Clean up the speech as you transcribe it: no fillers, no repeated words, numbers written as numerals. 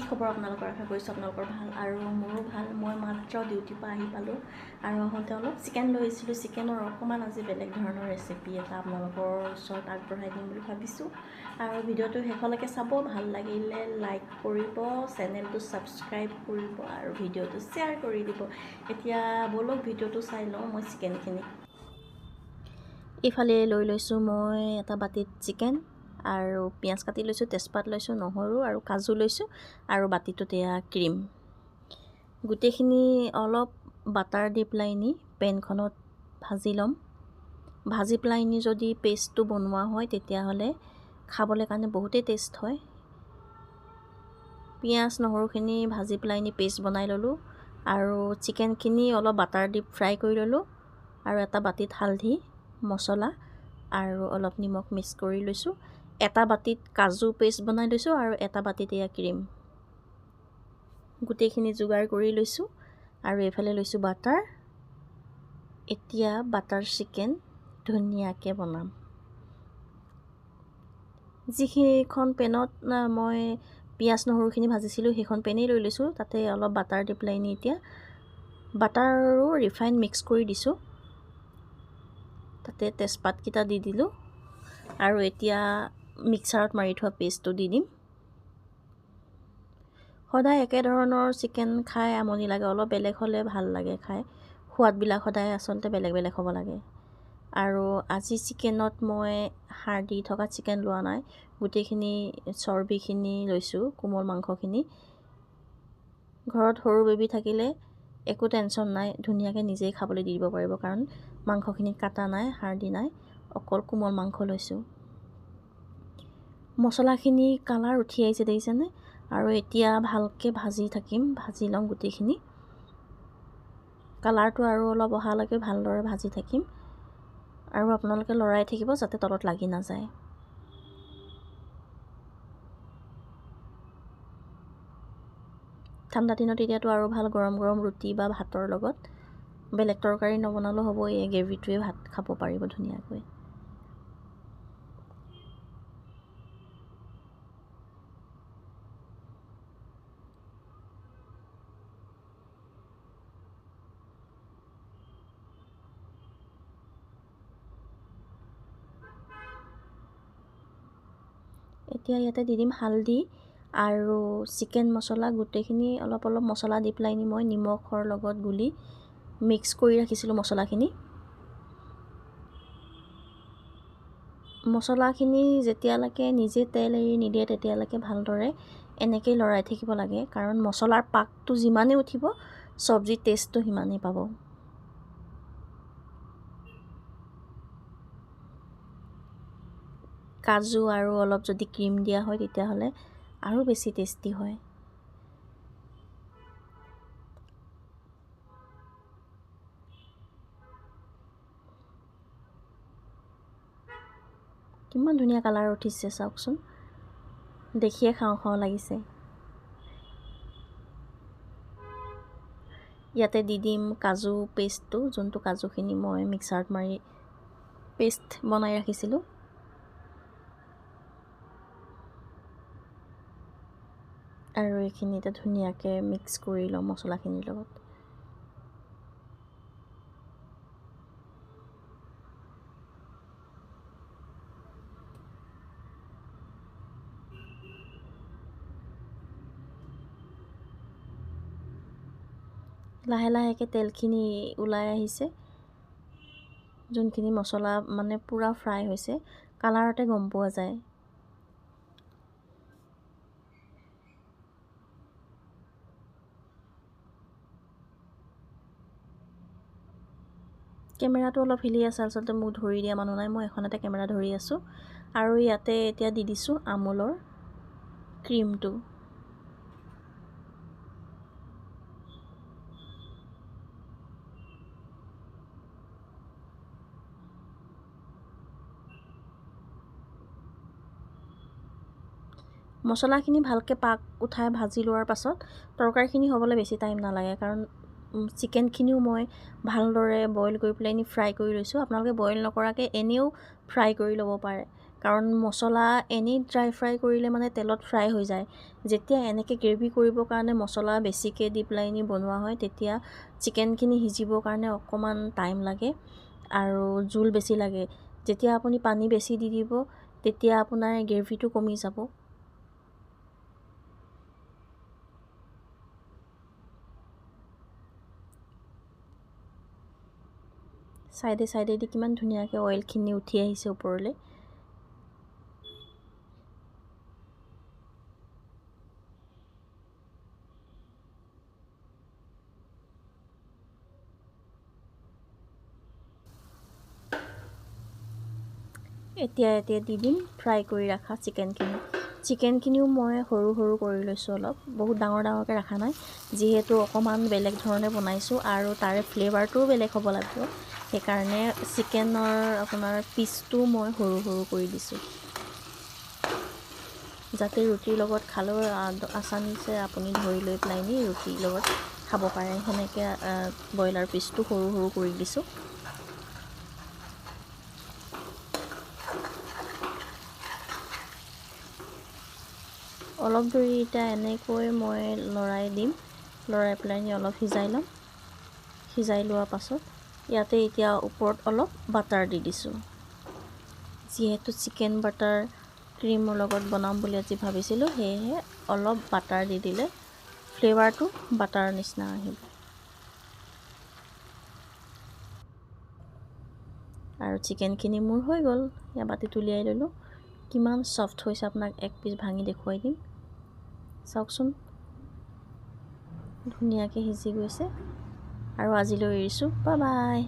খবৰ আপোনালোকৰ আশা কৰিছোঁ আপোনালোকৰ ভাল আৰু মোৰো ভাল। মই মাত্ৰ ডিউটিৰ পৰা আহি পালোঁ আৰু আহোঁতে অলপ চিকেন লৈ আহিছিলোঁ। চিকেনৰ অকণমান আজি বেলেগ ধৰণৰ ৰেচিপি এটা আপোনালোকৰ ওচৰত আগবঢ়াই দিম বুলি ভাবিছোঁ আৰু ভিডিঅ'টো শেষলৈকে চাব। ভাল লাগিলে লাইক কৰিব, চেনেলটো ছাবস্ক্ৰাইব কৰিব আৰু ভিডিঅ'টো শ্বেয়াৰ কৰি দিব। এতিয়া ব'লক ভিডিঅ'টো চাই লওঁ মই চিকেনখিনি। এইফালে লৈ লৈছোঁ মই এটা বাতিত চিকেন আৰু পিঁয়াজ কাটি লৈছোঁ, তেজপাত লৈছোঁ, নহৰু আৰু কাজু লৈছোঁ আৰু বাতিটোত এয়া ক্ৰীম। গোটেইখিনি অলপ বাটাৰ দি পেলাইনি পেনখনত ভাজি ল'ম। ভাজি পেলাইনি যদি পেষ্টটো বনোৱা হয় তেতিয়াহ'লে খাবলৈ কাৰণে বহুতেই টেষ্ট হয়। পিঁয়াজ নহৰুখিনি ভাজি পেলাইনি পেষ্ট বনাই ল'লোঁ আৰু চিকেনখিনি অলপ বাটাৰ দি ফ্ৰাই কৰি ল'লোঁ আৰু এটা বাতিত হালধি, মছলা আৰু অলপ নিমখ মিক্স কৰি লৈছোঁ। এটা বাতিত কাজু পেষ্ট বনাই লৈছোঁ আৰু এটা বাতিত এয়া ক্ৰীম। গোটেইখিনি যোগাৰ কৰি লৈছোঁ আৰু এইফালে লৈছোঁ বাটাৰ। এতিয়া বাটাৰ চিকেন ধুনীয়াকৈ বনাম। যিখন পেনত মই পিঁয়াজ নহৰুখিনি ভাজিছিলোঁ সেইখন পেনেই লৈ লৈছোঁ। তাতে অলপ বাটাৰ দি পেলাইনি এতিয়া বাটাৰ আৰু ৰিফাইন মিক্স কৰি দিছোঁ। তাতে তেজপাতকেইটা দি দিলোঁ আৰু এতিয়া মিক্সাৰত মাৰি থোৱা পেষ্টটো দি দিম। সদায় একেধৰণৰ চিকেন খাই আমনি লাগে, অলপ বেলেগ হ'লে ভাল লাগে খাই। সোৱাদবিলাক সদায় আচলতে বেলেগ বেলেগ হ'ব লাগে। আৰু আজি চিকেনত মই সাৰ দি থকা চিকেন লোৱা নাই, গোটেইখিনি চৰ্বিখিনি লৈছোঁ, কোমল মাংসখিনি। ঘৰত সৰু বেবী থাকিলে একো টেনশ্যন নাই, ধুনীয়াকৈ নিজেই খাবলৈ দি দিব পাৰিব, কাৰণ মাংসখিনি কাটা নাই, সাৰ দি নাই, অকল কোমল মাংস লৈছোঁ। মছলাখিনি কালাৰ উঠি আহিছে দেখিছেনে? আৰু এতিয়া ভালকৈ ভাজি থাকিম, ভাজি ল'ম গোটেইখিনি। কালাৰটো আৰু অলপ অহালৈকে ভালদৰে ভাজি থাকিম আৰু আপোনালোকে লৰাই থাকিব যাতে তলত লাগি নাযায়। ঠাণ্ডা দিনত এতিয়াতো আৰু ভাল, গৰম গৰম ৰুটি বা ভাতৰ লগত। বেলেগ তৰকাৰী নবনালেও হ'ব, এই গ্ৰেভিটোৱে ভাত খাব পাৰিব ধুনীয়াকৈ। এতিয়া ইয়াতে দি দিম হালধি আৰু চিকেন মছলা। গোটেইখিনি অলপ অলপ মছলা দি পেলাইনি মই নিমখৰ লগত গুলি মিক্স কৰি ৰাখিছিলোঁ মছলাখিনি। মছলাখিনি যেতিয়ালৈকে নিজে তেল এৰি নিদিয়ে তেতিয়ালৈকে ভালদৰে এনেকৈয়ে লৰাই থাকিব লাগে, কাৰণ মছলাৰ পাকটো যিমানেই উঠিব চব্জিৰ টেষ্টটো সিমানেই পাব। কাজু আৰু অলপ যদি ক্ৰীম দিয়া হয় তেতিয়াহ'লে আৰু বেছি টেষ্টি হয়। কিমান ধুনীয়া কালাৰ উঠিছে চাওকচোন, দেখিয়ে খাওঁ খাওঁ লাগিছে। ইয়াতে দি দিম কাজু পেষ্টটো, যোনটো কাজুখিনি মই মিক্সাৰত মাৰি পেষ্ট বনাই ৰাখিছিলোঁ। আৰু এইখিনি এতিয়া ধুনীয়াকৈ মিক্স কৰি লওঁ মছলাখিনিৰ লগত। লাহে লাহেকৈ তেলখিনি ওলাই আহিছে, যোনখিনি মছলা মানে পূৰা ফ্ৰাই হৈছে, কালাৰতে গম পোৱা যায়। কেমেৰাটো অলপ হিলি আছে, আচলতে মোক ধৰি দিয়া মানুহ নাই, মই এখনতে কেমেৰা ধৰি আছোঁ। আৰু ইয়াতে এতিয়া দি দিছোঁ আমুলৰ ক্ৰীমটো। মছলাখিনি ভালকৈ পাক উঠাই ভাজি লোৱাৰ পাছত তৰকাৰীখিনি হ'বলৈ বেছি টাইম নালাগে, কাৰণ চিকেনখিনিও মই ভালদৰে বইল কৰি পেলাই ফ্ৰাই কৰি লৈছোঁ। আপোনালোকে বইল নকৰাকৈ এনেও ফ্ৰাই কৰি ল'ব পাৰে, কাৰণ মছলা এনেই ড্ৰাই ফ্ৰাই কৰিলে মানে তেলত ফ্ৰাই হৈ যায়। যেতিয়া এনেকৈ গ্ৰেভি কৰিবৰ কাৰণে মছলা বেছিকৈ দি পেলাই বনোৱা হয় তেতিয়া চিকেনখিনি সিজিবৰ কাৰণে অকণমান টাইম লাগে আৰু জোল বেছি লাগে। যেতিয়া আপুনি পানী বেছি দি দিব তেতিয়া আপোনাৰ গ্ৰেভিটো কমি যাব। চাইডে চাইডেদি কিমান ধুনীয়াকৈ অইলখিনি উঠি আহিছে ওপৰলৈ। এতিয়া দি দিম ফ্ৰাই কৰি ৰখা চিকেনখিনি। চিকেনখিনিও মই সৰু সৰু কৰি লৈছোঁ অলপ, বহুত ডাঙৰ ডাঙৰকৈ ৰখা নাই, যিহেতু অকণমান বেলেগ ধৰণে বনাইছোঁ আৰু তাৰে ফ্লেভাৰটোও বেলেগ হ'ব লাগিব। সেইকাৰণে চিকেনৰ আপোনাৰ পিচটো মই সৰু সৰু কৰি দিছোঁ, যাতে ৰুটিৰ লগত খালেও আছামিছে আপুনি ধৰি লৈ পেলাই ৰুটিৰ লগত খাব পাৰে। সেনেকৈ ব্ৰইলাৰ পিচটো সৰু সৰু কৰি দিছোঁ। অলপ দেৰি এতিয়া এনেকৈ মই লৰাই দিম, লৰাই পেলাই অলপ সিজাই ল'ম। সিজাই লোৱাৰ পাছত ইয়াতে এতিয়া ওপৰত অলপ বাটাৰ দি দিছোঁ। যিহেতু চিকেন বাটাৰ ক্ৰীমৰ লগত বনাম বুলি আজি ভাবিছিলোঁ, সেয়েহে অলপ বাটাৰ দি দিলে ফ্লেভাৰটো বাটাৰ নিচিনা আহিব। আৰু চিকেনখিনি মোৰ হৈ গ'ল, এয়া বাতিত উলিয়াই ল'লোঁ। কিমান ছফ্ট হৈছে আপোনাক এক পিচ ভাঙি দেখুৱাই দিম, চাওকচোন ধুনীয়াকৈ সিজি গৈছে। আৰু আজিলৈ এৰিছোঁ, বাই বাই।